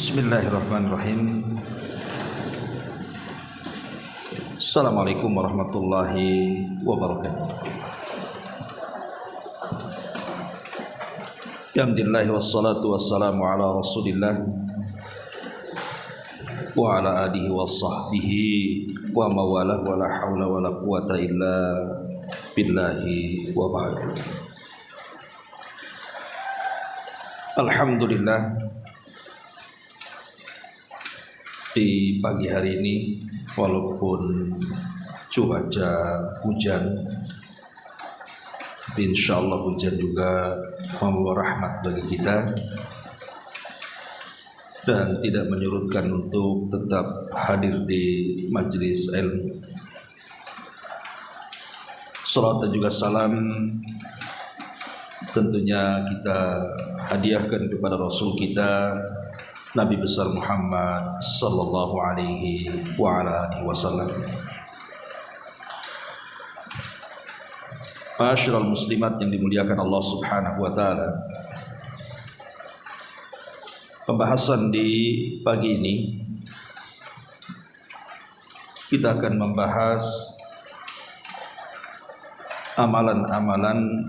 Bismillahirrahmanirrahim. Assalamualaikum warahmatullahi wabarakatuh. Alhamdulillah wassalatu wassalamu ala Rasulillah wa ala alihi wa sahbihi wa mawalah wa la hawla wa la quwata illa billahi wa ba'd. Alhamdulillah, di pagi hari ini walaupun cuaca hujan, tapi insyaallah hujan juga membawa rahmat bagi kita dan tidak menyurutkan untuk tetap hadir di majelis ilmu. Salat dan juga salam tentunya kita hadiahkan kepada Rasul kita Nabi besar Muhammad sallallahu alaihi wa ala alihi wasallam. Ma'asyiral muslimat yang dimuliakan Allah Subhanahu wa taala. Pembahasan di pagi ini kita akan membahas amalan-amalan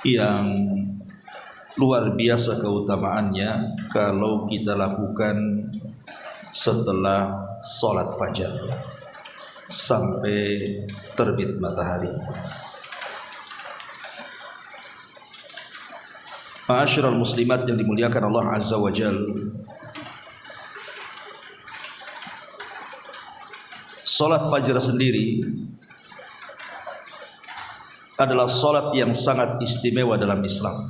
yang luar biasa keutamaannya kalau kita lakukan setelah sholat fajar sampai terbit matahari. Ma'asyiral muslimat yang dimuliakan Allah Azza wa Jalla, sholat fajar sendiri adalah sholat yang sangat istimewa dalam Islam,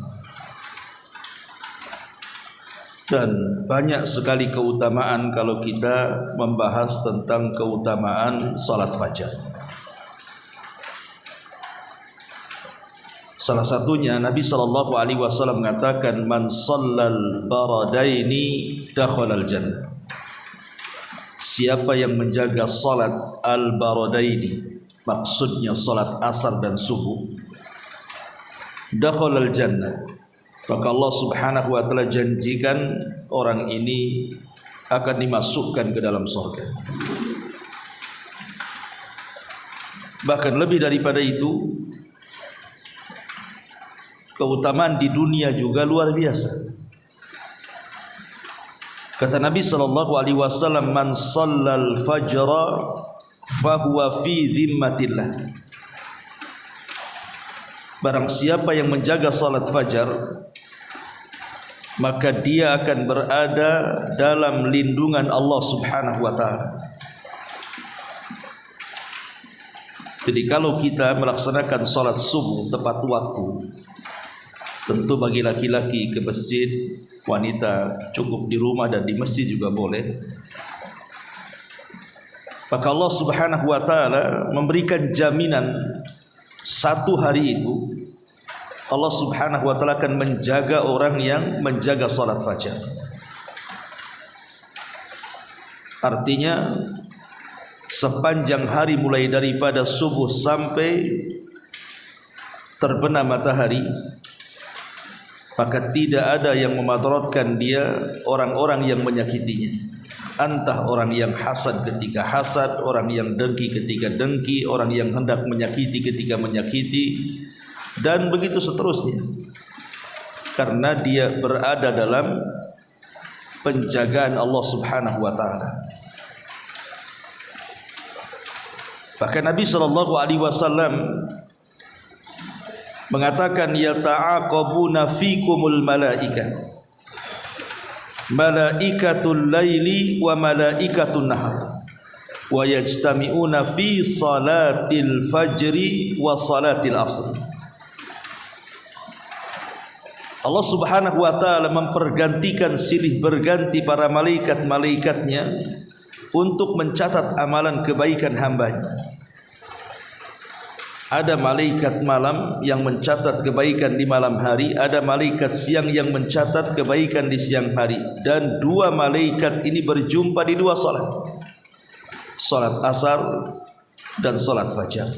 dan banyak sekali keutamaan kalau kita membahas tentang keutamaan salat fajar. Salah satunya Nabi sallallahu alaihi wasallam mengatakan, man shallal baradaini dakhalal jannah. Siapa yang menjaga salat al-baradaini, maksudnya salat asar dan subuh, dakhalal jannah, maka Allah Subhanahu wa taala janjikan orang ini akan dimasukkan ke dalam surga. Bahkan lebih daripada itu, keutamaan di dunia juga luar biasa. Kata Nabi sallallahu alaihi wasallam, man shallal fajra fahuwa fi dhimmatillah. Barang siapa yang menjaga salat fajar, maka dia akan berada dalam lindungan Allah Subhanahu wa taala. Jadi kalau kita melaksanakan salat subuh tepat waktu, tentu bagi laki-laki ke masjid, wanita cukup di rumah dan di masjid juga boleh, maka Allah Subhanahu wa taala memberikan jaminan satu hari itu Allah Subhanahu wa taala akan menjaga orang yang menjaga salat fajar. Artinya sepanjang hari mulai daripada subuh sampai terbenam matahari, maka tidak ada yang memadaratkan dia orang-orang yang menyakitinya. Entah orang yang hasad ketika hasad, orang yang dengki ketika dengki, orang yang hendak menyakiti ketika menyakiti, dan begitu seterusnya, karena dia berada dalam penjagaan Allah Subhanahu wa taala. Bahkan Nabi sallallahu alaihi wasallam mengatakan, yata'aqabuna fikumul malaikah, malaikatul laili wa malaikatun nahar, wa yajtami'una fi salatil fajri wa salatil asr. Allah Subhanahu wa taala mempergantikan silih berganti para malaikat-malaikatnya untuk mencatat amalan kebaikan hambanya. Ada malaikat malam yang mencatat kebaikan di malam hari, ada malaikat siang yang mencatat kebaikan di siang hari, dan dua malaikat ini berjumpa di dua salat, salat asar dan salat fajar.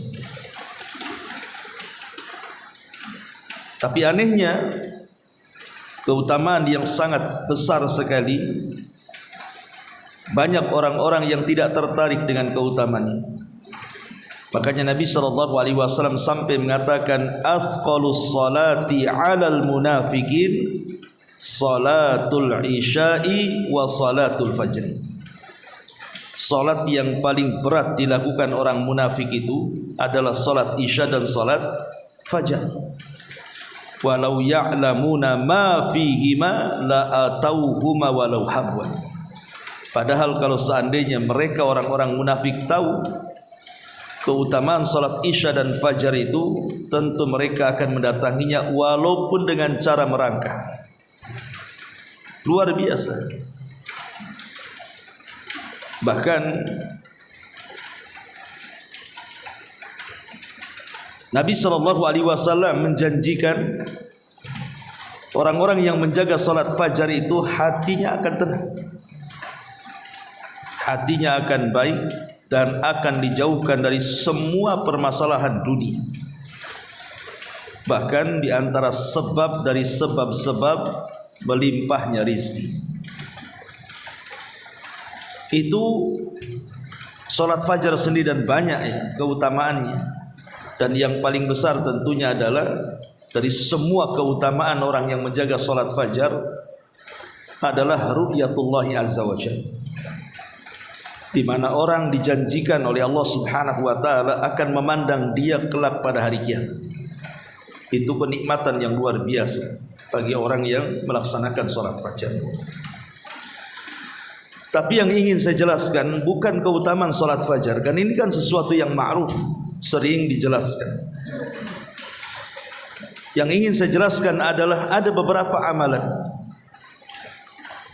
Tapi anehnya, keutamaan yang sangat besar sekali. Banyak orang-orang yang tidak tertarik dengan keutamaan ini. Makanya Nabi SAW sampai mengatakan, afqalus salati 'alal munafiqin salatul isya'i wa salatul fajr. Salat yang paling berat dilakukan orang munafik itu adalah salat isya dan salat fajar. Walau ya'lamuna ma fihima la atauhuma walau habwan. Padahal kalau seandainya mereka orang-orang munafik tahu keutamaan salat isya dan fajar itu, tentu mereka akan mendatanginya walaupun dengan cara merangkak. Luar biasa. Bahkan Nabi SAW menjanjikan orang-orang yang menjaga salat fajar itu hatinya akan tenang, hatinya akan baik, dan akan dijauhkan dari semua permasalahan dunia. Bahkan di antara sebab dari sebab-sebab melimpahnya rizki itu salat fajar sendiri, dan banyak ya keutamaannya. Dan yang paling besar tentunya adalah dari semua keutamaan orang yang menjaga salat fajar adalah ru'yatullahi azza wa jalla, di mana orang dijanjikan oleh Allah Subhanahu wa taala akan memandang dia kelak pada hari kiamat. Itu kenikmatan yang luar biasa bagi orang yang melaksanakan salat fajar. Tapi yang ingin saya jelaskan bukan keutamaan salat fajar, kan ini kan sesuatu yang ma'ruf, sering dijelaskan. Yang ingin saya jelaskan adalah ada beberapa amalan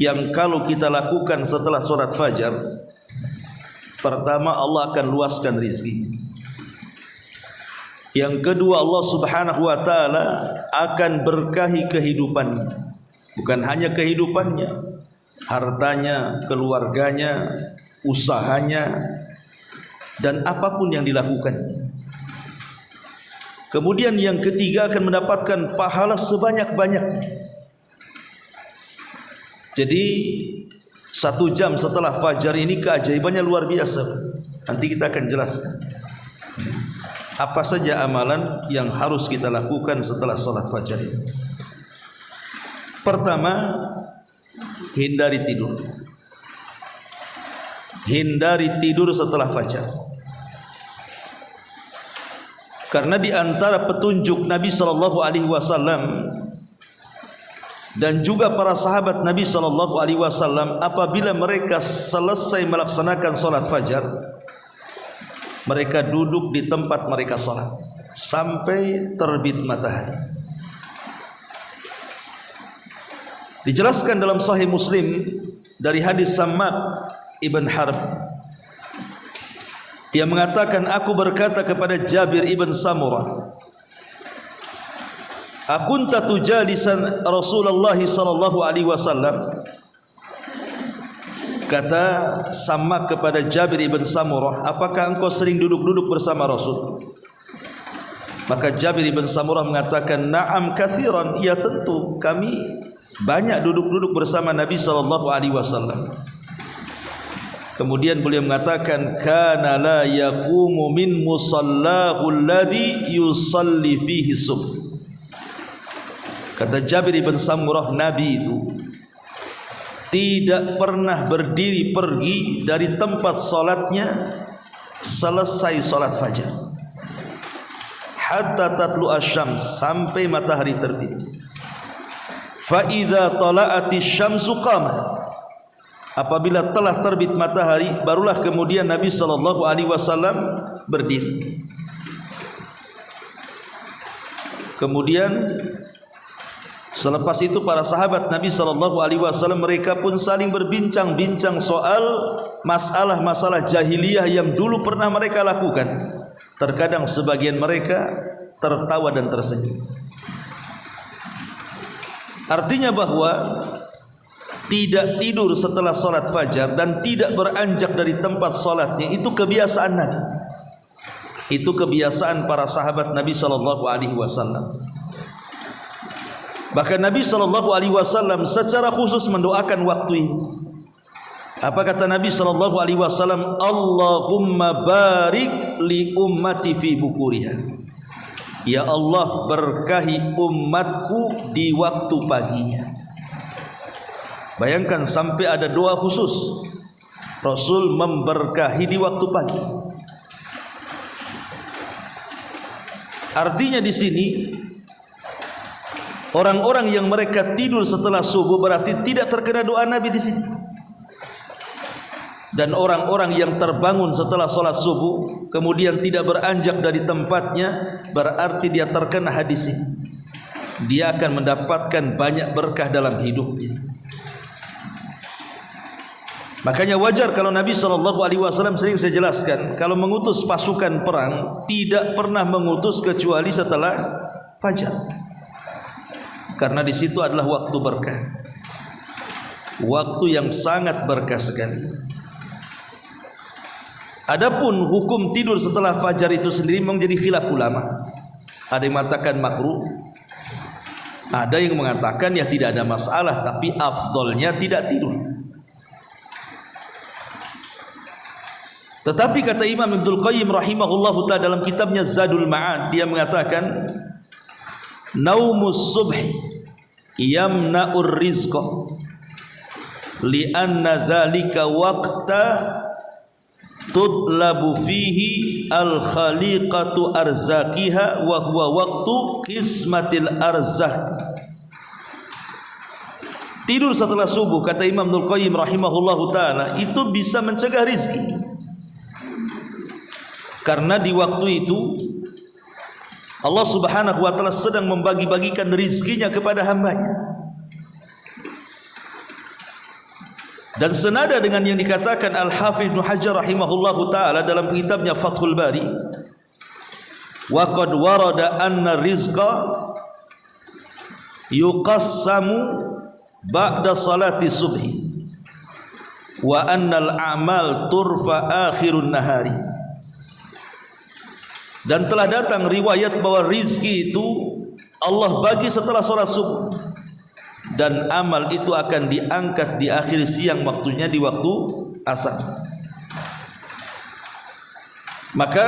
yang kalau kita lakukan setelah salat fajar, pertama, Allah akan luaskan rizki. Yang kedua, Allah Subhanahu wa taala akan berkahi kehidupannya. Bukan hanya kehidupannya, hartanya, keluarganya, usahanya, dan apapun yang dilakukan. Kemudian yang ketiga, akan mendapatkan pahala sebanyak-banyaknya. Jadi 1 jam setelah fajar ini keajaibannya luar biasa. Nanti kita akan jelaskan apa saja amalan yang harus kita lakukan setelah salat fajar ini. Pertama, hindari tidur. Hindari tidur setelah fajar. Karena di antara petunjuk Nabi SAW dan juga para sahabat Nabi SAW, apabila mereka selesai melaksanakan salat fajar, mereka duduk di tempat mereka salat sampai terbit matahari. Dijelaskan dalam Sahih Muslim dari hadis Sammak ibn Harb, dia mengatakan, aku berkata kepada Jabir ibn Samurah, akunta tujalisan Rasulullah sallallahu alaihi wasallam. Kata Sammak kepada Jabir ibn Samurah, apakah engkau sering duduk-duduk bersama Rasul? Maka Jabir ibn Samurah mengatakan, na'am kathiran, ya tentu kami banyak duduk-duduk bersama Nabi sallallahu alaihi wasallam. Kemudian beliau mengatakan, kana la yaqumu min musallahu alladhi yusalli fihi subh. Kata Jabir ibn Samurah, Nabi itu tidak pernah berdiri pergi dari tempat salatnya selesai salat fajar, hatta tatlu asyams, sampai matahari terbit. Fa idza tala'atis syamsu qama, apabila telah terbit matahari, barulah kemudian Nabi sallallahu alaihi wasallam berdiri. Kemudian selepas itu para sahabat Nabi SAW mereka pun saling berbincang-bincang soal masalah-masalah jahiliyah yang dulu pernah mereka lakukan. Terkadang sebagian mereka tertawa dan tersenyum. Artinya bahwa tidak tidur setelah salat fajar dan tidak beranjak dari tempat salatnya itu kebiasaan Nabi. Itu kebiasaan para sahabat Nabi SAW. Bahkan Nabi SAW secara khusus mendoakan waktu ini. Apa kata Nabi SAW? Allahumma barik li ummati fi bukuriha. Ya Allah, berkahi umatku di waktu paginya. Bayangkan sampai ada doa khusus. Rasul memberkahi di waktu pagi. Artinya di sini orang-orang yang mereka tidur setelah subuh berarti tidak terkena doa Nabi di sini. Dan orang-orang yang terbangun setelah sholat subuh kemudian tidak beranjak dari tempatnya berarti dia terkena hadis ini. Dia akan mendapatkan banyak berkah dalam hidupnya. Makanya wajar kalau Nabi SAW sering saya jelaskan, kalau mengutus pasukan perang tidak pernah mengutus kecuali setelah fajar. Karena di situ adalah waktu berkah. Waktu yang sangat berkah sekali. Adapun hukum tidur setelah fajar itu sendiri menjadi khilaf ulama. Ada yang mengatakan makruh, ada yang mengatakan ya tidak ada masalah, tapi afdolnya tidak tidur. Tetapi kata Imam Ibnul Qayyim rahimahullahu ta'ala dalam kitabnya Zadul Ma'ad, dia mengatakan naumus subhi yamna'ur rizqa li'anna dhalika waqta tutlabu fihi al-khaliqatu arzakiha wa huwa waqtu qismatil arzak. Tidur setelah subuh, kata Imam Ibnul Qayyim rahimahullahu ta'ala, itu bisa mencegah rizki. Karena di waktu itu Allah subhanahu wa ta'ala sedang membagi-bagikan rizkinya kepada hambanya. Dan senada dengan yang dikatakan Al-Hafidh Ibnu Hajar rahimahullahu ta'ala dalam kitabnya Fathul Bari, wa qad warada anna rizqa yuqassamu ba'da salati subhi wa annal a'mal turfa akhirun nahari. Dan telah datang riwayat bahwa rizki itu Allah bagi setelah salat subuh, dan amal itu akan diangkat di akhir siang, waktunya di waktu asar. Maka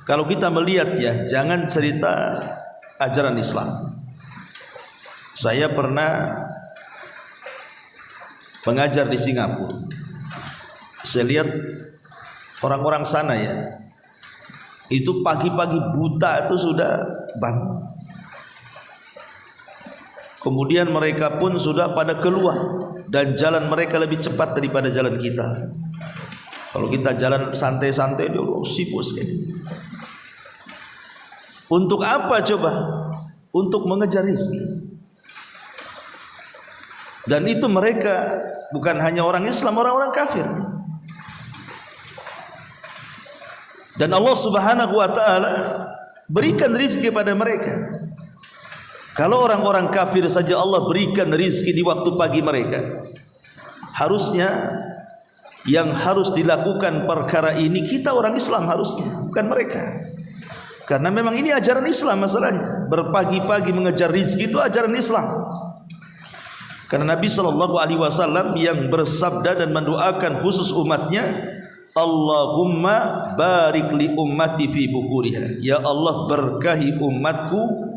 kalau kita melihat ya, jangan cerita ajaran Islam. Saya pernah mengajar di Singapura. Saya lihat orang-orang sana ya, itu pagi-pagi buta itu sudah bangun. Kemudian mereka pun sudah pada keluar, dan jalan mereka lebih cepat daripada jalan kita. Kalau kita jalan santai-santai, dia sibuk sekali. Untuk apa coba? Untuk mengejar rezeki. Dan itu mereka bukan hanya orang Islam, orang-orang kafir. Dan Allah subhanahu wa ta'ala berikan rizki pada mereka. Kalau orang-orang kafir saja Allah berikan rizki di waktu pagi mereka, harusnya yang harus dilakukan perkara ini kita orang Islam harusnya, bukan mereka. Karena memang ini ajaran Islam masalahnya. Berpagi-pagi mengejar rizki itu ajaran Islam. Karena Nabi SAW yang bersabda dan mendoakan khusus umatnya, Allahumma barik li ummati fi bukuriha. Ya Allah, berkahi umatku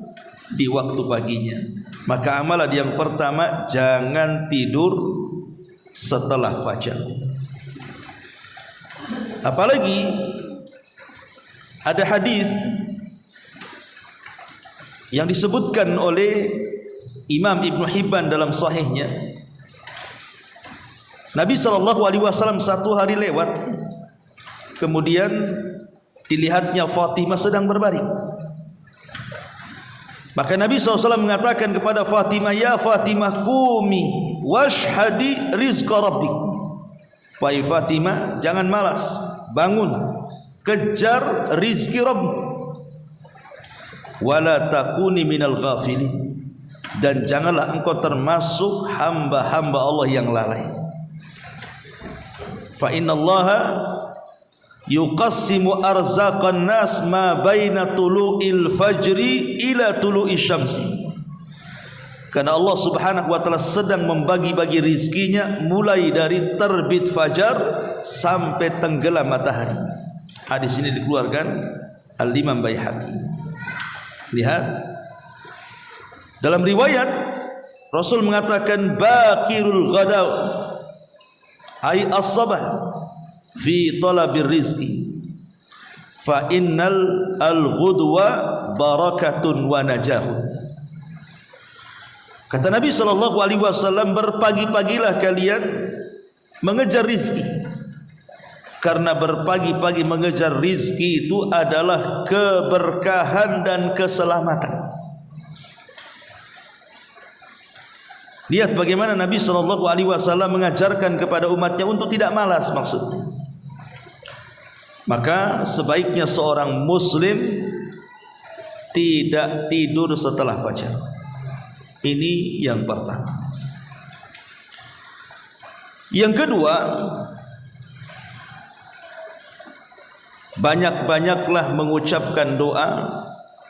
di waktu paginya. Maka amalan yang pertama, jangan tidur setelah fajar. Apalagi ada hadis yang disebutkan oleh Imam Ibnu Hibban dalam sahihnya. Nabi SAW satu hari lewat, kemudian dilihatnya Fatimah sedang berbaring. Maka Nabi SAW mengatakan kepada Fatimah, ya Fatimah, qumi washhadi rizqa rabbik. Wahai Fatimah, jangan malas, bangun, kejar rizki Rabbmu. Wala takuni minal ghafilin, dan janganlah engkau termasuk hamba-hamba Allah yang lalai. Fa innallaha yuqassimu arzaqan nas ma baina tulu'il fajri ila tulu'i syamsi. Karena Allah Subhanahu wa taala sedang membagi-bagi rizkinya mulai dari terbit fajar sampai tenggelam matahari. Hadis ini dikeluarkan Al-Imam Baihaqi. Lihat dalam riwayat Rasul mengatakan baqirul ghadaw ay as-sabah fi talabir rizqi fa innal al-ghudwa barakatun wa najahun. Kata Nabi SAW, berpagi-pagilah kalian mengejar rizki, karena berpagi-pagi mengejar rizki itu adalah keberkahan dan keselamatan. Lihat bagaimana Nabi SAW mengajarkan kepada umatnya untuk tidak malas maksudnya. Maka sebaiknya seorang muslim tidak tidur setelah fajar. Ini yang pertama. Yang kedua, banyak-banyaklah mengucapkan doa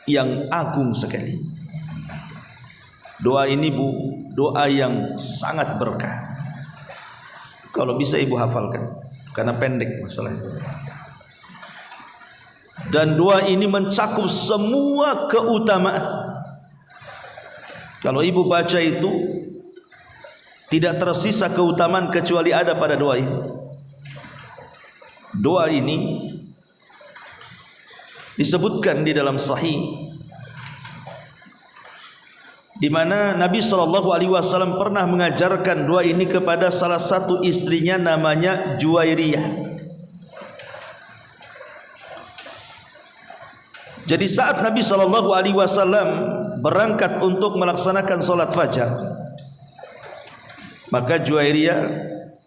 yang agung sekali. Doa ini doa yang sangat berkah. Kalau bisa ibu hafalkan, karena pendek masalahnya. Dan doa ini mencakup semua keutamaan. Kalau ibu baca itu tidak tersisa keutamaan kecuali ada pada doa ini. Doa ini disebutkan di dalam sahih, di mana Nabi SAW pernah mengajarkan doa ini kepada salah satu istrinya namanya Juwairiyah. Jadi saat Nabi SAW berangkat untuk melaksanakan solat fajar, maka Juwairiyah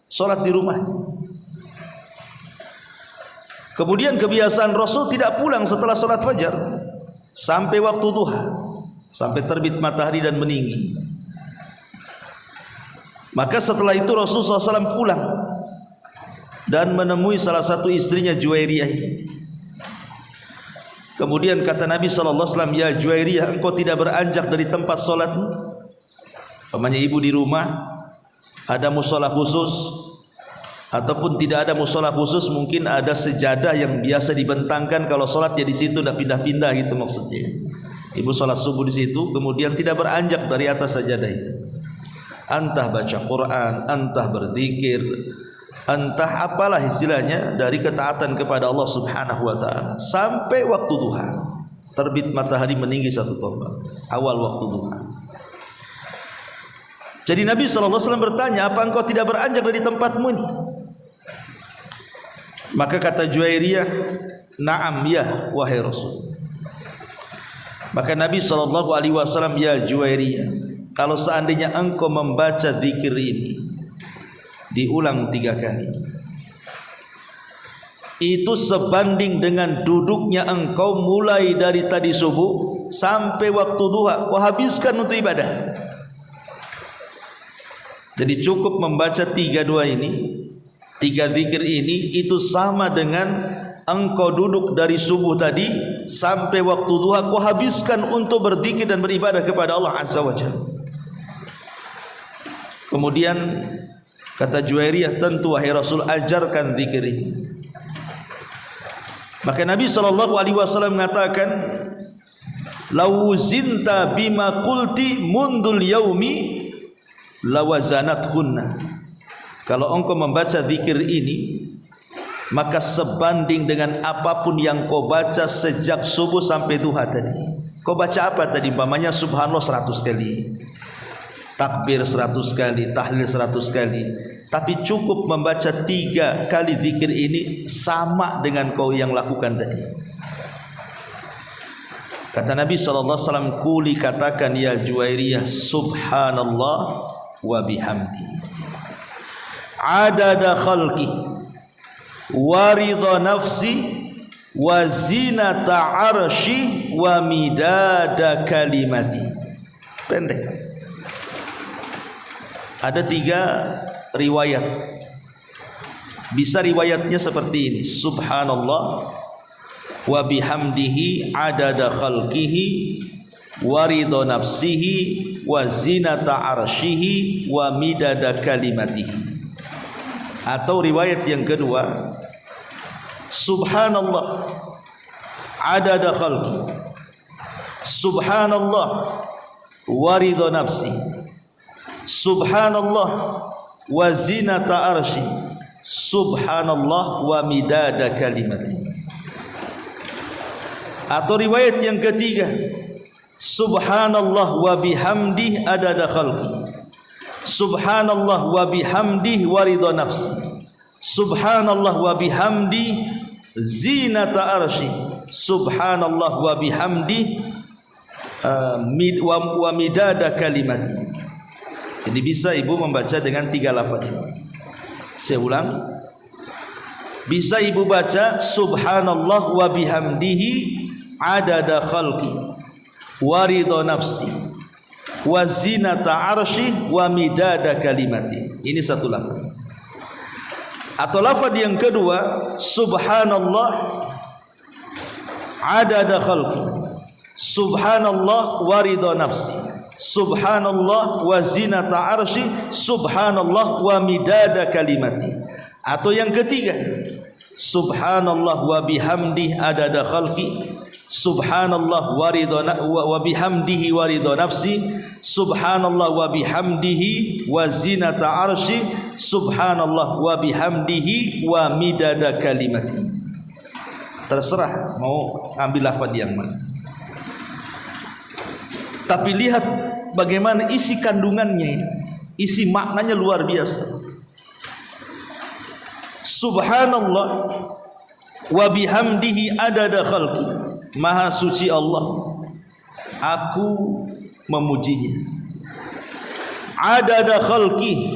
solat di rumahnya. Kemudian kebiasaan Rasul tidak pulang setelah solat fajar sampai waktu duha, sampai terbit matahari dan meninggi. Maka setelah itu Rasul SAW pulang dan menemui salah satu istrinya Juwairiyah. Kemudian kata Nabi SAW, ya Juwairiyah, engkau tidak beranjak dari tempat solat? Namanya ibu di rumah ada musola khusus, ataupun tidak ada musola khusus, mungkin ada sejadah yang biasa dibentangkan kalau solat ya di situ, tidak pindah-pindah gitu maksudnya. Ibu solat subuh di situ, kemudian tidak beranjak dari atas sajadah itu. Entah baca Quran, entah berzikir, entah apalah istilahnya dari ketaatan kepada Allah Subhanahu wa taala sampai waktu duha. Terbit matahari meninggi satu tombak, awal waktu duha. Jadi Nabi SAW bertanya, apa engkau tidak beranjak dari tempatmu ini? Maka kata Juwairiyah, na'am ya wahai Rasul. Maka Nabi SAW, ya Juwairiyah, kalau seandainya engkau membaca zikir ini diulang 3 kali, itu sebanding dengan duduknya engkau mulai dari tadi subuh sampai waktu duha, kau habiskan untuk ibadah. Jadi cukup membaca 3 doa ini, 3 zikir ini, itu sama dengan engkau duduk dari subuh tadi sampai waktu duha, kau habiskan untuk berzikir dan beribadah kepada Allah Azza wa Jalla. Kemudian kata Juwairiyah, tentu wahai Rasul, ajarkan zikir ini. Maka Nabi SAW mengatakan, lau zinta bima qulti mundul yaumi lawazanat hunna. Kalau engkau membaca zikir ini, maka sebanding dengan apapun yang kau baca sejak subuh sampai duha tadi. Kau baca apa tadi? Umpamanya subhanallah 100 kali, takbir 100 kali, tahlil 100 kali, tapi cukup membaca 3 kali zikir ini sama dengan kau yang lakukan tadi. Kata Nabi SAW, kuli katakan ya Juwairiyah, subhanallah wa bihamdi adada khalqi wa ridha nafsi wa zinata arsy wa midada kalimati. Pendek. Ada 3 riwayat. Bisa riwayatnya seperti ini, subhanallah wa bihamdihi adada khalqihi wa ridha nafsihi wa zinata arsyihi wa midada kalimatihi. Atau riwayat yang kedua, subhanallah adada khalqi, subhanallah wa ridha nafsi, subhanallah wa zinata arsy, subhanallah wa midada kalimati. Atau riwayat yang ketiga, subhanallah wa bihamdi adada khalqi, subhanallah wa bihamdi wa ridha nafsi, subhanallah wa bihamdi zinata arsy, subhanallah wa bihamdi wa midada kalimati. Jadi bisa ibu membaca dengan 3 lafaz ini. Saya ulang, bisa ibu baca subhanallah wa bihamdihi adada khalqi wa ridha nafsi wa zinata arsy wa midada kalimati. Ini satu lafaz. Atau lafaz yang kedua, subhanallah adada khalqi, subhanallah wa ridha nafsi, subhanallah wa zinata arsy, subhanallah wa midada kalimati. Atau yang ketiga, subhanallah wa bihamdi adada khalqi, subhanallah wa bihamdihi wa ridha nafsi, subhanallah wa bihamdihi wa zinata arsy, subhanallah wa bihamdihi wa midada kalimati. Terserah mau ambil lafaz yang mana. Tapi lihat bagaimana isi kandungannya ini. Isi maknanya luar biasa. Subhanallah wa bihamdihi adada khalqi. Maha suci Allah, aku memujinya. Adada khalqi,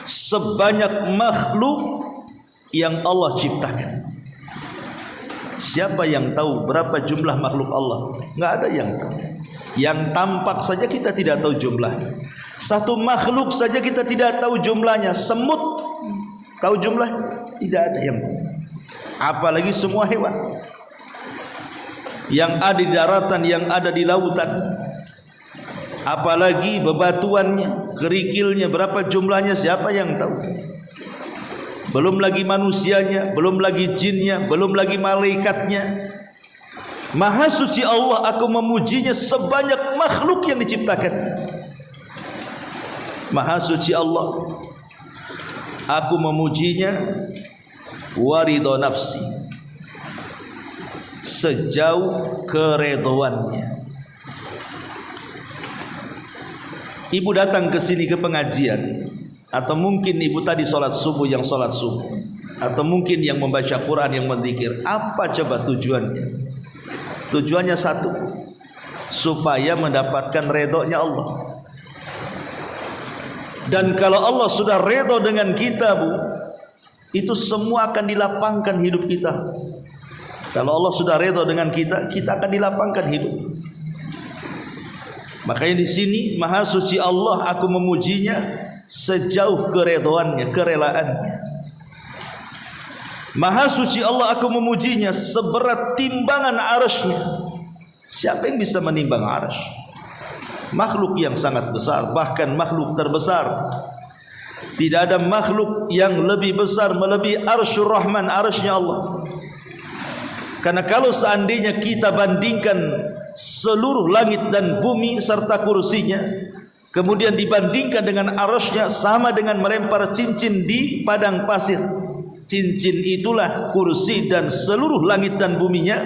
sebanyak makhluk yang Allah ciptakan. Siapa yang tahu berapa jumlah makhluk Allah? Enggak ada yang tahu. Yang tampak saja kita tidak tahu jumlahnya. Satu makhluk saja kita tidak tahu jumlahnya. Semut tahu jumlahnya? Tidak ada yang tahu. Apalagi semua hewan yang ada di daratan, yang ada di lautan. Apalagi bebatuannya, kerikilnya, berapa jumlahnya, siapa yang tahu? Belum lagi manusianya, belum lagi jinnya, belum lagi malaikatnya. Maha suci Allah, aku memujinya sebanyak makhluk yang diciptakan. Maha suci Allah, aku memujinya wa ridha nafsi, sejauh keredoannya. Ibu datang ke sini ke pengajian, atau mungkin ibu tadi sholat subuh, yang sholat subuh, atau mungkin yang membaca Quran, yang berzikir. Apa coba tujuannya? Tujuannya satu, supaya mendapatkan redhonya Allah. Dan kalau Allah sudah redho dengan kita, Bu, itu semua akan dilapangkan hidup kita. Kalau Allah sudah redho dengan kita, kita akan dilapangkan hidup. Makanya di sini Maha suci Allah, aku memujinya sejauh keredhoannya, kerelaannya. Maha suci Allah, aku memujinya seberat timbangan arsy-Nya. Siapa yang bisa menimbang arsy? Makhluk yang sangat besar, bahkan makhluk terbesar. Tidak ada makhluk yang lebih besar melebihi arsyur Rahman, arsy-Nya Allah. Karena kalau seandainya kita bandingkan seluruh langit dan bumi serta kursinya, kemudian dibandingkan dengan arsy-Nya, sama dengan melempar cincin di padang pasir. Cincin itulah kursi dan seluruh langit dan buminya.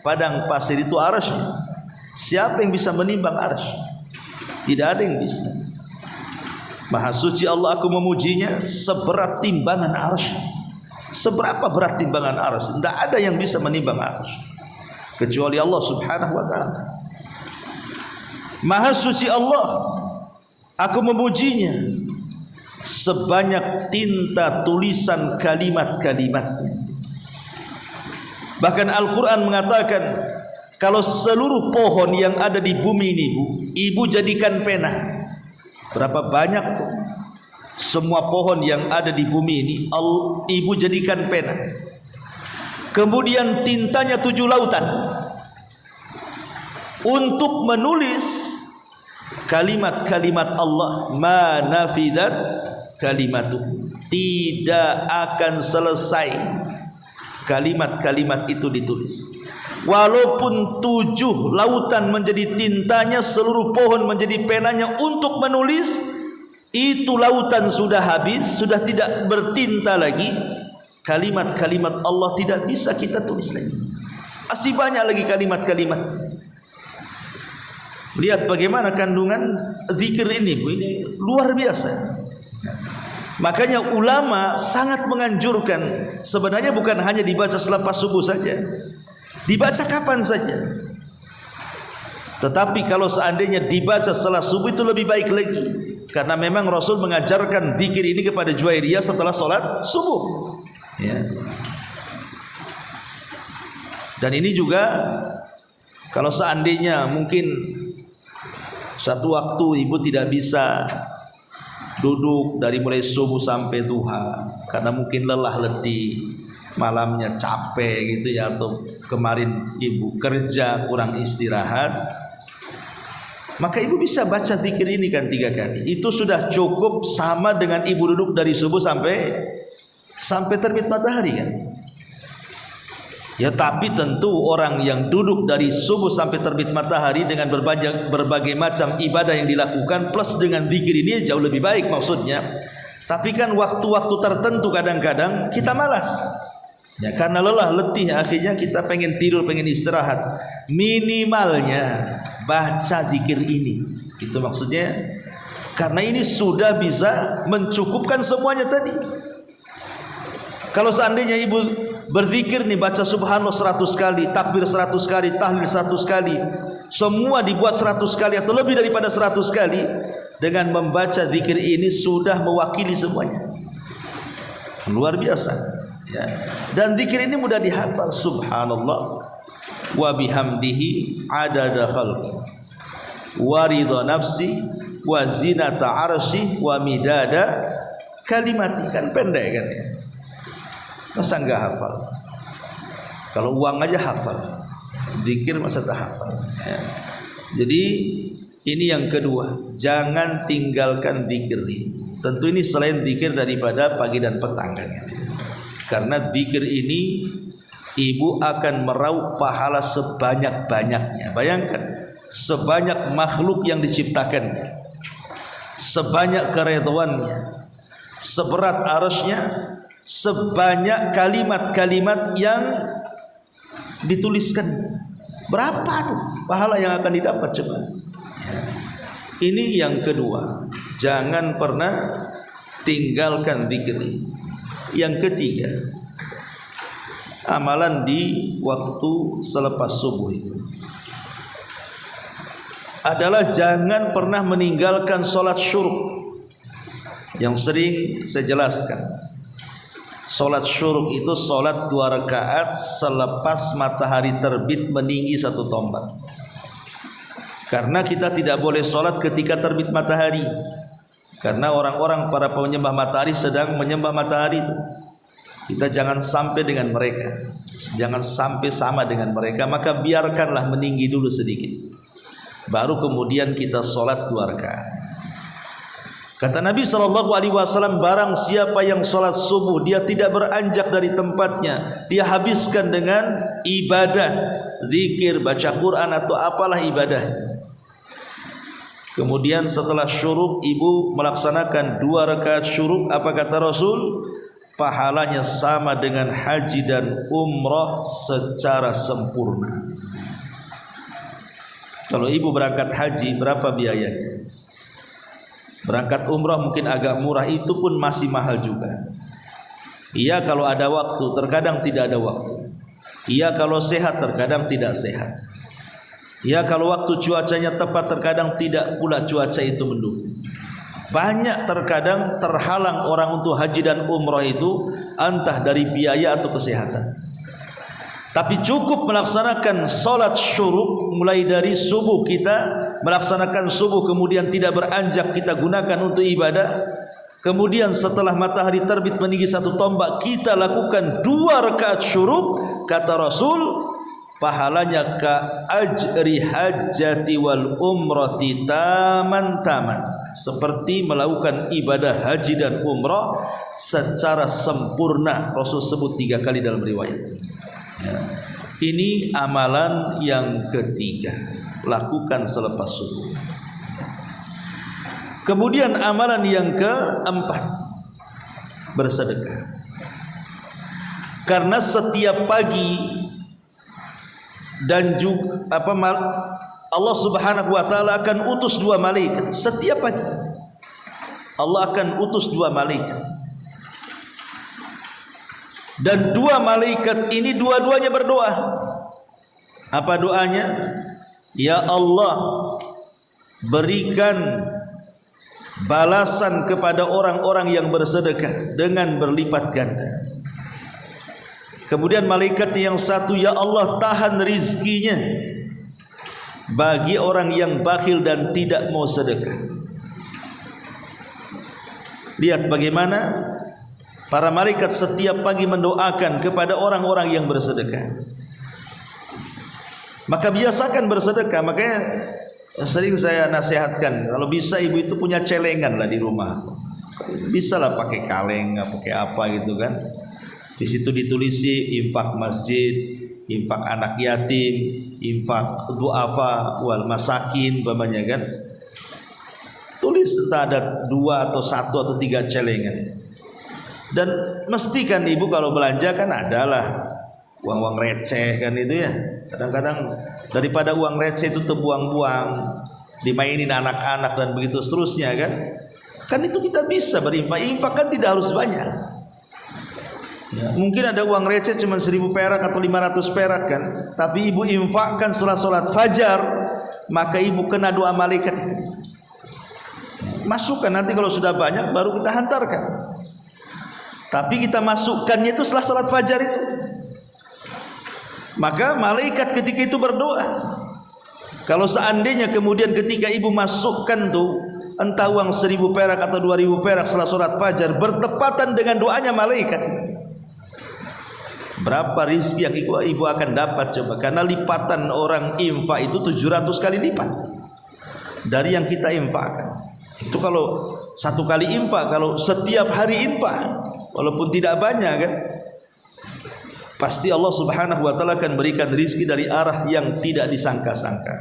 Padang pasir itu arsy-Nya. Siapa yang bisa menimbang arsy? Tidak ada yang bisa. Maha suci Allah, aku memujinya seberat timbangan arsy. Seberapa berat timbangan arsy? Tidak ada yang bisa menimbang arsy kecuali Allah subhanahu wa ta'ala. Maha suci Allah, aku memujinya sebanyak tinta tulisan kalimat-kalimatnya. Bahkan Al-Quran mengatakan, kalau seluruh pohon yang ada di bumi ini, Bu, ibu jadikan pena. Berapa banyak tuh? Semua pohon yang ada di bumi ini, ibu jadikan pena. Kemudian tintanya 7 lautan. untuk menulis kalimat-kalimat Allah, ma nafidat kalimatu, tidak akan selesai kalimat-kalimat itu ditulis. Walaupun 7 lautan menjadi tintanya, seluruh pohon menjadi penanya untuk menulis, itu lautan sudah habis, sudah tidak bertinta lagi, kalimat-kalimat Allah tidak bisa kita tulis lagi. Masih banyak lagi kalimat-kalimat. Lihat bagaimana kandungan zikir ini, Bu, ini luar biasa. Makanya ulama sangat menganjurkan, sebenarnya bukan hanya dibaca selepas subuh saja, dibaca kapan saja. Tetapi kalau seandainya dibaca setelah subuh itu lebih baik lagi, karena memang Rasul mengajarkan zikir ini kepada Juwairiyah setelah sholat subuh, ya. Dan ini juga kalau seandainya mungkin satu waktu ibu tidak bisa duduk dari mulai subuh sampai duha karena mungkin lelah letih, malamnya capek gitu ya, atau kemarin ibu kerja kurang istirahat, maka ibu bisa baca zikir ini kan 3 kali. Itu sudah cukup sama dengan ibu duduk dari subuh sampai terbit matahari kan. Ya, tapi tentu orang yang duduk dari subuh sampai terbit matahari dengan berbagai macam ibadah yang dilakukan plus dengan zikir ini jauh lebih baik maksudnya. Tapi kan waktu-waktu tertentu kadang-kadang kita malas, ya, karena lelah letih, akhirnya kita pengen tidur, pengen istirahat. Minimalnya baca zikir ini, itu maksudnya, karena ini sudah bisa mencukupkan semuanya tadi. Kalau seandainya ibu berzikir nih, baca subhanallah 100 kali, takbir 100 kali, tahlil 100 kali, semua dibuat 100 kali atau lebih daripada 100 kali, dengan membaca zikir ini sudah mewakili semuanya. Luar biasa, ya. Dan zikir ini mudah dihafal. Subhanallah wa bihamdihi adada khalqi wa ridha nafsi wa zinata arsy wa midada kalimati. Kan pendek kan ya, masa enggak hafal? Kalau uang aja hafal, zikir masa tak hafal, ya. Jadi ini yang kedua, jangan tinggalkan zikir ini. Tentu ini selain zikir daripada pagi dan petang kan, ya. Karena zikir ini ibu akan meraup pahala sebanyak-banyaknya. Bayangkan, sebanyak makhluk yang diciptakannya, sebanyak keridhaannya, seberat arasnya, sebanyak kalimat-kalimat yang dituliskan. Berapa tuh pahala yang akan didapat coba? Ini yang kedua, jangan pernah tinggalkan zikir ini. Yang ketiga, amalan di waktu selepas subuh itu adalah jangan pernah meninggalkan sholat syuruk. Yang sering saya jelaskan, sholat syuruk itu sholat 2 rakaat selepas matahari terbit meninggi 1 tombak. Karena kita tidak boleh sholat ketika terbit matahari, karena orang-orang para penyembah matahari sedang menyembah matahari. Kita jangan sampai dengan mereka, jangan sampai sama dengan mereka, maka biarkanlah meninggi dulu sedikit, baru kemudian kita sholat 2 rakaat. Kata Nabi SAW, barang siapa yang sholat subuh dia tidak beranjak dari tempatnya, dia habiskan dengan ibadah, zikir, baca Quran atau apalah ibadah. Kemudian setelah syuruk ibu melaksanakan 2 rakaat syuruk, apa kata Rasul? Pahalanya sama dengan haji dan umrah secara sempurna. Kalau ibu berangkat haji, berapa biayanya? Berangkat umrah mungkin agak murah, itu pun masih mahal juga. Iya kalau ada waktu, terkadang tidak ada waktu. Iya kalau sehat, terkadang tidak sehat. Iya kalau waktu cuacanya tepat, terkadang tidak pula cuaca itu mendukung. Banyak terkadang terhalang orang untuk haji dan umrah itu, entah dari biaya atau kesehatan. Tapi cukup melaksanakan sholat syuruk, mulai dari subuh kita melaksanakan subuh, kemudian tidak beranjak kita gunakan untuk ibadah. Kemudian setelah matahari terbit meninggi 1 tombak kita lakukan 2 rakaat syuruk, kata Rasul, pahalanya ka ajri hajjati wal umrati taman, seperti melakukan ibadah haji dan umrah secara sempurna. Rasul sebut 3 kali dalam riwayat ya. Ini amalan yang ketiga, lakukan selepas subuh. Kemudian amalan yang keempat, bersedekah. Karena setiap pagi dan juga Allah Subhanahu wa taala akan utus 2 malaikat setiap pagi. Allah akan utus 2 malaikat. Dan 2 malaikat ini dua-duanya berdoa. Apa doanya? Ya Allah, berikan balasan kepada orang-orang yang bersedekah dengan berlipat ganda. Kemudian malaikat yang satu, ya Allah, tahan rizkinya bagi orang yang bakhil dan tidak mau sedekah. Lihat bagaimana para malaikat setiap pagi mendoakan kepada orang-orang yang bersedekah. Maka biasakan bersedekah. Makanya sering saya nasihatkan, kalau bisa ibu itu punya celengan lah di rumah. Bisa lah pakai kaleng, pakai apa gitu kan. Di situ ditulisi infak masjid, infak anak yatim, infak du'afa wal masakin umpamanya kan. Tulis entah ada 2 atau 1 atau 3 celengan. Dan mestikan ibu kalau belanja kan adalah uang-uang receh kan itu ya. Kadang-kadang daripada uang receh itu terbuang-buang, dimainin anak-anak dan begitu seterusnya kan. Kan itu kita bisa berinfak. Infak kan tidak harus banyak ya. Mungkin ada uang receh cuma 1000 perak atau 500 perak kan, tapi ibu infakkan setelah sholat fajar, maka ibu kena doa malaikat. Masukkan, nanti kalau sudah banyak baru kita hantarkan. Tapi kita masukkannya itu setelah salat fajar itu. Maka malaikat ketika itu berdoa. Kalau seandainya kemudian ketika ibu masukkan tuh entah uang 1000 perak atau 2000 perak setelah salat fajar bertepatan dengan doanya malaikat, berapa rizki yang ibu akan dapat coba? Karena lipatan orang infak itu 700 kali lipat dari yang kita infakkan. Itu kalau 1 kali infak. Kalau setiap hari infak, walaupun tidak banyak kan, pasti Allah Subhanahu wa taala akan berikan rizki dari arah yang tidak disangka-sangka.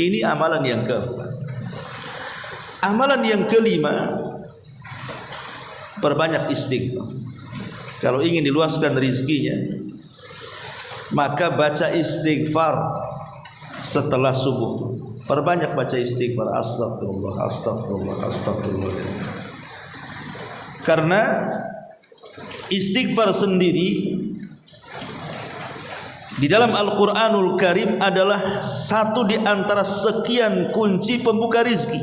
Ini amalan yang keempat. Amalan yang kelima, perbanyak istighfar. Kalau ingin diluaskan rizkinya, maka baca istighfar setelah subuh. Perbanyak baca istighfar. Astagfirullah, astagfirullah, astagfirullah. Karena istighfar sendiri di dalam Al-Quranul Karim adalah satu di antara sekian kunci pembuka rizki.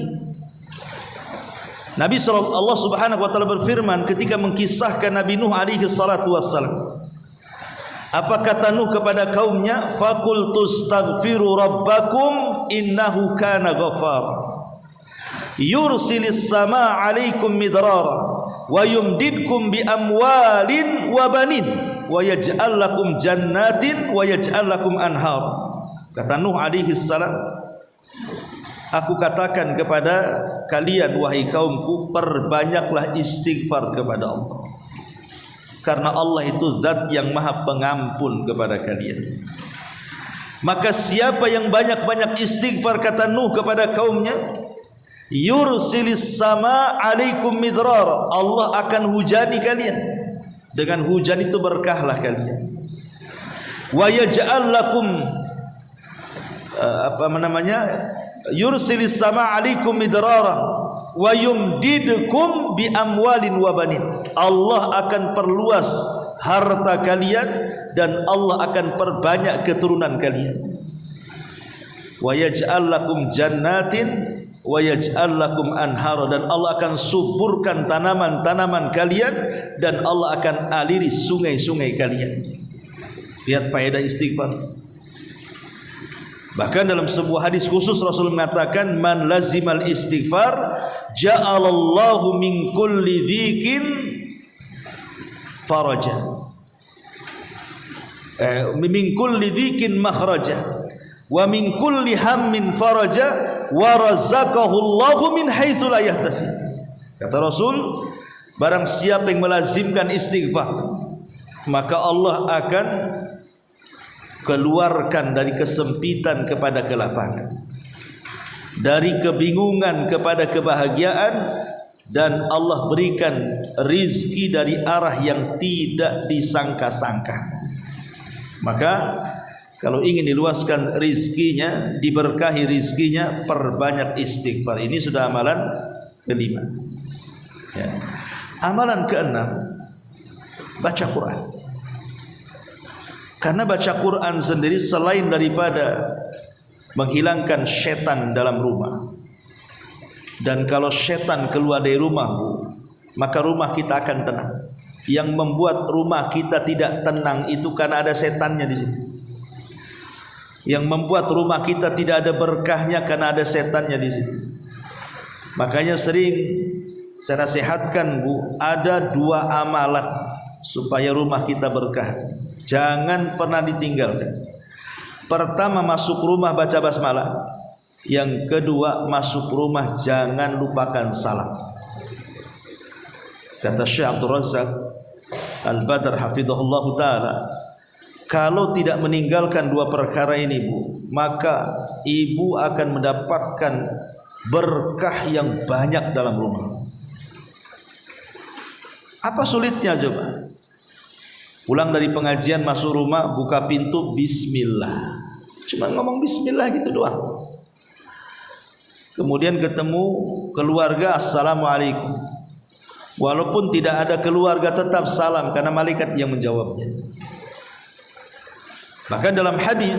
Nabi Allah Subhanahu wa taala berfirman ketika mengkisahkan Nabi Nuh alaihi salatu wassalam. Apa kata Nuh kepada kaumnya? Faqul tustaghfiru rabbakum innahu kana ghafar. Yursilis samaa 'alaikum midrara wa yumdidkum bi amwalin wa banin wa yaj'al lakum jannatin wa yaj'al lakum anhar. Kata Nuh alaihi salam, aku katakan kepada kalian wahai kaumku, perbanyaklah istighfar kepada Allah. Karena Allah itu zat yang maha pengampun kepada kalian. Maka siapa yang banyak-banyak istighfar, kata Nuh kepada kaumnya, yursilis sama alaikum midrar, Allah akan hujani kalian. Dengan hujan itu berkahlah kalian. Wa yaj'al lakum yursilis sama alaikum midrara wa yumdidkum bi amwalin wa banin. Allah akan perluas harta kalian dan Allah akan perbanyak keturunan kalian. Wa yaj'al lakum jannatin wa yaj'al lakum anhara, dan Allah akan suburkan tanaman-tanaman kalian dan Allah akan aliri sungai-sungai kalian. Lihat faedah istighfar. Bahkan dalam sebuah hadis khusus Rasul mengatakan, man lazimal istighfar ja'alallahu min kulli dhikin faraja. min kulli dhikin makhraja wa min kulli hammin faraja wa razaqahu Allahu min haitsu la yahtasib. Kata Rasul, barang siapa yang melazimkan istighfar, maka Allah akan keluarkan dari kesempitan kepada kelapangan, dari kebingungan kepada kebahagiaan, dan Allah berikan rizki dari arah yang tidak disangka-sangka. Maka kalau ingin diluaskan rizkinya, diberkahi rizkinya, perbanyak istighfar. Ini sudah amalan kelima ya. Amalan keenam, baca Quran. Karena baca Quran sendiri selain daripada menghilangkan setan dalam rumah, dan kalau setan keluar dari rumah, maka rumah kita akan tenang. Yang membuat rumah kita tidak tenang itu karena ada setannya di situ. Yang membuat rumah kita tidak ada berkahnya karena ada setannya di situ. Makanya sering saya nasihatkan, Bu, ada 2 amalan supaya rumah kita berkah. Jangan pernah ditinggalkan. Pertama, masuk rumah baca basmalah. Yang kedua, masuk rumah jangan lupakan salam. Kata Syekh Abdul Razak Al-Badr hafizahullah ta'ala, kalau tidak meninggalkan 2 perkara ini, Bu, maka ibu akan mendapatkan berkah yang banyak dalam rumah. Apa sulitnya coba? Pulang dari pengajian, masuk rumah, buka pintu, bismillah. Cuma ngomong bismillah gitu doang. Kemudian ketemu keluarga, assalamualaikum. Walaupun tidak ada keluarga tetap salam, karena malaikat yang menjawabnya. Bahkan dalam hadis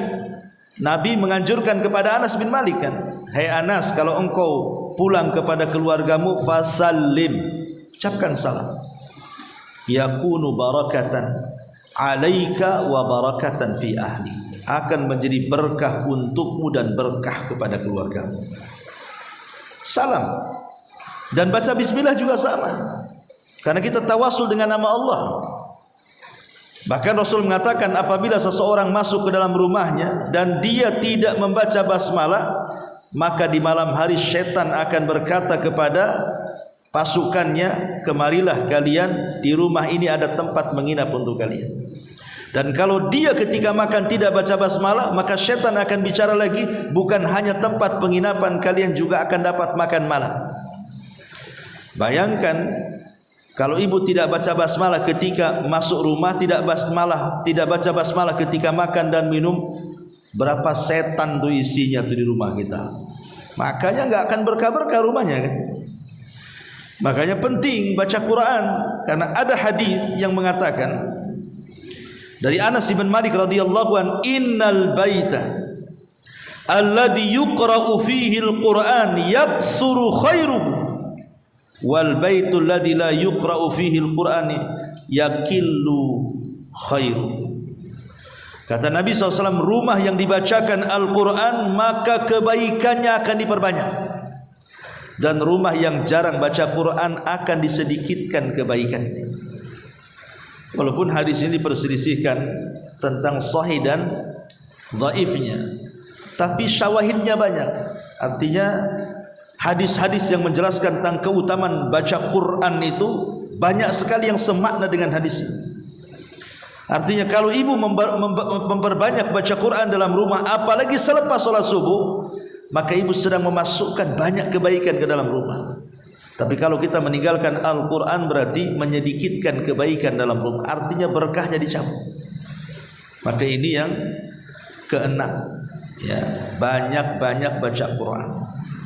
Nabi menganjurkan kepada Anas bin Malik kan, hai Anas, kalau engkau pulang kepada keluargamu, fasallim, ucapkan salam. Yakunu barakatan alaika wa barakatan fi ahli, akan menjadi berkah untukmu dan berkah kepada keluargamu. Salam dan baca bismillah juga sama, karena kita tawasul dengan nama Allah. Bahkan Rasul mengatakan, apabila seseorang masuk ke dalam rumahnya dan dia tidak membaca basmalah, maka di malam hari syaitan akan berkata kepada pasukannya, kemarilah kalian, di rumah ini ada tempat menginap untuk kalian. Dan kalau dia ketika makan tidak baca basmalah, maka syaitan akan bicara lagi, bukan hanya tempat penginapan, kalian juga akan dapat makan malam. Bayangkan kalau ibu tidak baca basmalah ketika masuk rumah, tidak baca basmalah ketika makan dan minum, berapa setan tuh isinya tuh di rumah kita. Makanya nggak akan berkah-berkah rumahnya kan. Makanya penting baca Quran, karena ada hadis yang mengatakan dari Anas bin Malik radhiyallahu an, innal baita alladhi yuqra'u fihi al-Quran yaksuru khairuhu wal baitul ladzi la yuqra'u fihi al-Quran yakillu khairuhu. Kata Nabi SAW, rumah yang dibacakan Al-Quran maka kebaikannya akan diperbanyak, dan rumah yang jarang baca Quran akan disedikitkan kebaikannya. Walaupun hadis ini diperselisihkan tentang sahih dan dhaifnya, tapi syawahidnya banyak. Artinya hadis-hadis yang menjelaskan tentang keutamaan baca Quran itu banyak sekali yang semakna dengan hadis ini. Artinya kalau ibu memperbanyak baca Quran dalam rumah, apalagi selepas sholat subuh, maka ibu sedang memasukkan banyak kebaikan ke dalam rumah. Tapi kalau kita meninggalkan Al-Quran, berarti menyedikitkan kebaikan dalam rumah, artinya berkahnya dicabut. Maka ini yang keenam ya, banyak-banyak baca Quran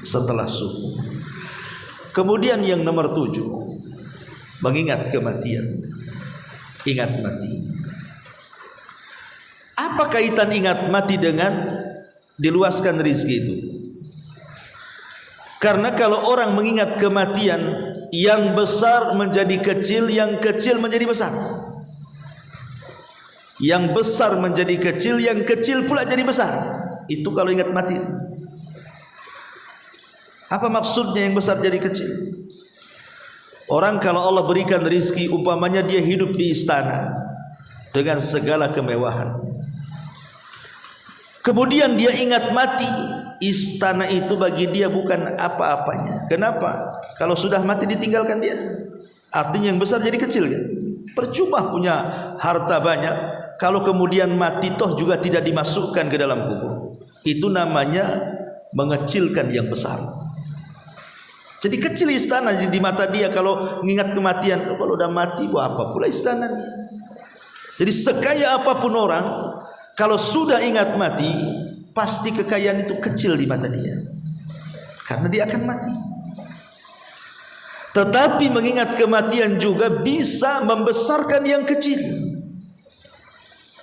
setelah subuh. Kemudian yang nomor 7, mengingat kematian. Ingat mati. Apa kaitan ingat mati dengan diluaskan rezeki itu? Karena kalau orang mengingat kematian, yang besar menjadi kecil, yang kecil menjadi besar. Yang besar menjadi kecil, yang kecil pula jadi besar. Itu kalau ingat mati. Apa maksudnya yang besar jadi kecil? Orang kalau Allah berikan rezeki, umpamanya dia hidup di istana, dengan segala kemewahan. Kemudian dia ingat mati, istana itu bagi dia bukan apa-apanya. Kenapa? Kalau sudah mati ditinggalkan dia, artinya yang besar jadi kecil kan? Percuma punya harta banyak kalau kemudian mati toh juga tidak dimasukkan ke dalam kubur. Itu namanya mengecilkan yang besar. Jadi kecil istana di mata dia kalau mengingat kematian. Kalau udah mati, buat apa pula istana? Jadi sekaya apapun orang, kalau sudah ingat mati, pasti kekayaan itu kecil di mata dia, karena dia akan mati. Tetapi mengingat kematian juga bisa membesarkan yang kecil.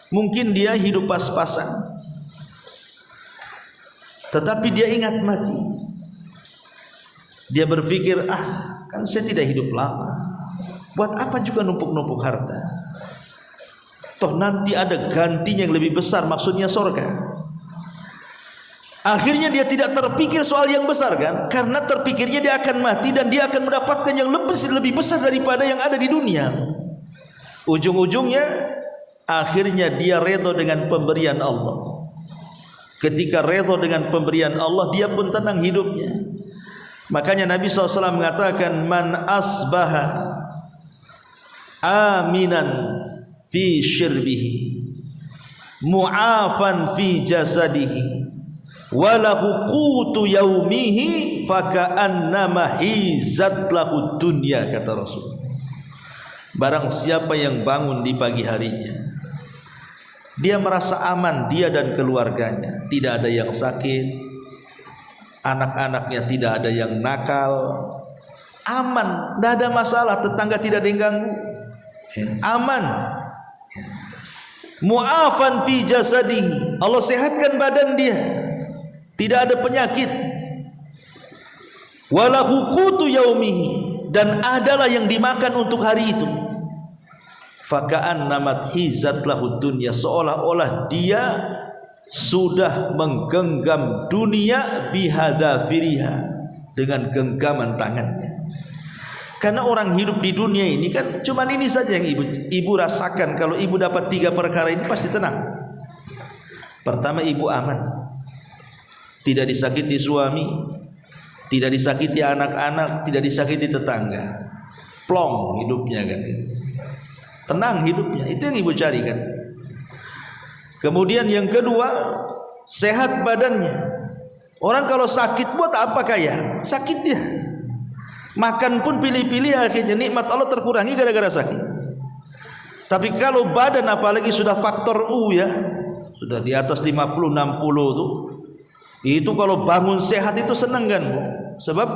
Mungkin dia hidup pas-pasan, tetapi dia ingat mati. Dia berpikir, kan saya tidak hidup lama, buat apa juga numpuk-numpuk harta? Toh nanti ada gantinya yang lebih besar, maksudnya sorga. Akhirnya dia tidak terpikir soal yang besar kan, karena terpikirnya dia akan mati dan dia akan mendapatkan yang lebih besar daripada yang ada di dunia. Ujung-ujungnya akhirnya dia redha dengan pemberian Allah. Ketika redha dengan pemberian Allah, dia pun tenang hidupnya. Makanya Nabi SAW mengatakan, man asbaha aminan fi syirbihi mu'afan fi jasadihi walahu qutu yaumihi faka'annama hizat lahu dunya, kata Rasul. Barang siapa yang bangun di pagi harinya, dia merasa aman, dia dan keluarganya, tidak ada yang sakit, anak-anaknya tidak ada yang nakal, aman, tidak ada masalah, tetangga tidak ada yang ganggu, aman. Mu'afan fi jasadihi, Allah sehatkan badan dia, tidak ada penyakit. Walahu qutu yaumihi, dan adalah yang dimakan untuk hari itu. Faka'annamat hizat lahu dunya, seolah-olah dia sudah menggenggam dunia bihadzafiriha, dengan genggaman tangannya. Karena orang hidup di dunia ini kan cuma ini saja yang ibu rasakan. Kalau ibu dapat 3 perkara ini pasti tenang. Pertama, ibu aman, tidak disakiti suami, tidak disakiti anak-anak, tidak disakiti tetangga, plong hidupnya kan, tenang hidupnya. Itu yang ibu cari kan. Kemudian yang kedua, sehat badannya. Orang kalau sakit buat apa kaya? Sakit dia. Makan pun pilih-pilih, akhirnya nikmat Allah terkurangi gara-gara sakit. Tapi kalau badan apalagi sudah faktor U ya, sudah di atas 50 60 tuh, itu kalau bangun sehat itu senang kan, Bu? Sebab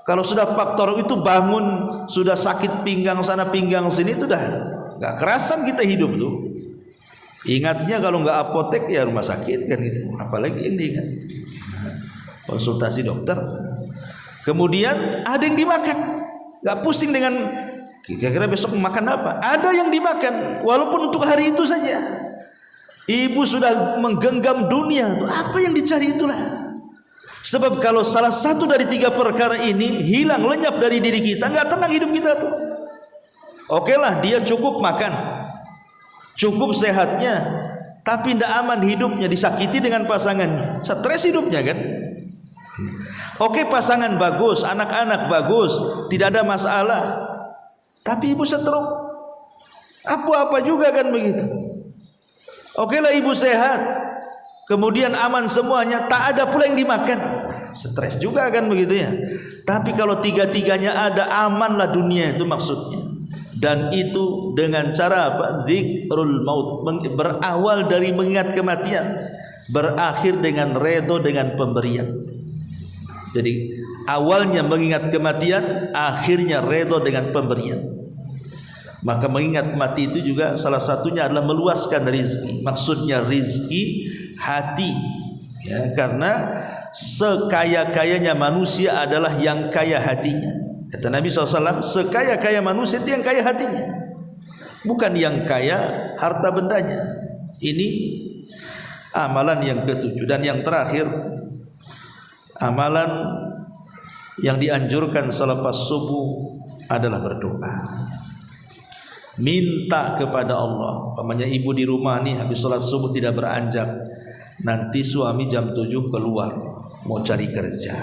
kalau sudah faktor U itu bangun sudah sakit pinggang sana pinggang sini, itu dah enggak kerasan kita hidup tuh. Ingatnya kalau nggak apotek ya rumah sakit kan gitu. Apalagi yang diingat konsultasi dokter. Kemudian ada yang dimakan, nggak pusing dengan kira-kira besok makan apa. Ada yang dimakan walaupun untuk hari itu saja. Ibu sudah menggenggam dunia, tuh apa yang dicari itulah. Sebab kalau salah satu dari 3 perkara ini hilang, lenyap dari diri kita, nggak tenang hidup kita tuh. Oke lah, dia cukup makan, cukup sehatnya, tapi tidak aman hidupnya, disakiti dengan pasangannya, stres hidupnya kan. Oke, pasangan bagus, anak-anak bagus, tidak ada masalah, tapi ibu stroke, apa-apa juga kan begitu. Oke lah, ibu sehat, kemudian aman semuanya, tak ada pula yang dimakan, stres juga kan begitu ya. Tapi kalau 3-tiganya ada, amanlah dunia itu maksudnya. Dan itu dengan cara apa? Zikrul maut, berawal dari mengingat kematian, berakhir dengan redha dengan pemberian. Jadi awalnya mengingat kematian, akhirnya redha dengan pemberian. Maka mengingat mati itu juga salah satunya adalah meluaskan rizki. Maksudnya rizki hati ya, karena sekaya-kayanya manusia adalah yang kaya hatinya. Kata Nabi SAW, sekaya-kaya manusia itu yang kaya hatinya, bukan yang kaya harta bendanya. Ini amalan yang ke-7. Dan yang terakhir, amalan yang dianjurkan selepas subuh adalah berdoa. minta kepada Allah. Umpamanya ibu di rumah nih habis sholat subuh tidak beranjak, nanti suami jam 7 keluar mau cari kerja,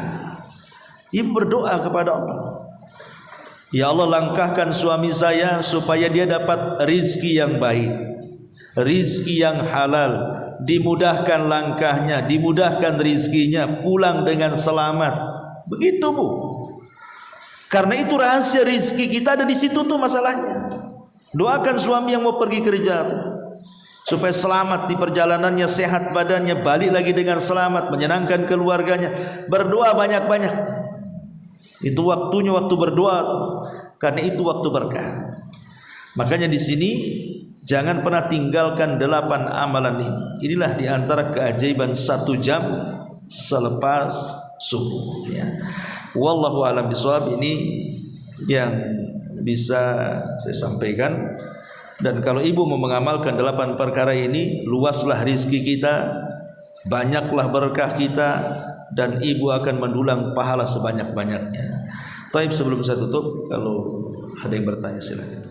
ibu berdoa kepada Allah, ya Allah langkahkan suami saya supaya dia dapat rizki yang baik, rizki yang halal, dimudahkan langkahnya, dimudahkan rizkinya, pulang dengan selamat. Begitu Bu. Karena itu rahasia rizki kita ada di situ tuh masalahnya. Doakan suami yang mau pergi kerja supaya selamat di perjalanannya, sehat badannya, balik lagi dengan selamat, menyenangkan keluarganya. Berdoa banyak-banyak. Itu waktunya waktu berdoa, karena itu waktu berkah. Makanya di sini jangan pernah tinggalkan 8 amalan ini. Inilah di antara keajaiban 1 jam selepas subuh ya. Wallahu a'lam bishawab. Ini yang bisa saya sampaikan. Dan kalau ibu mau mengamalkan 8 perkara ini, luaslah rizki kita, banyaklah berkah kita, dan ibu akan mendulang pahala sebanyak-banyaknya. Taib, sebelum saya tutup, kalau ada yang bertanya silakan.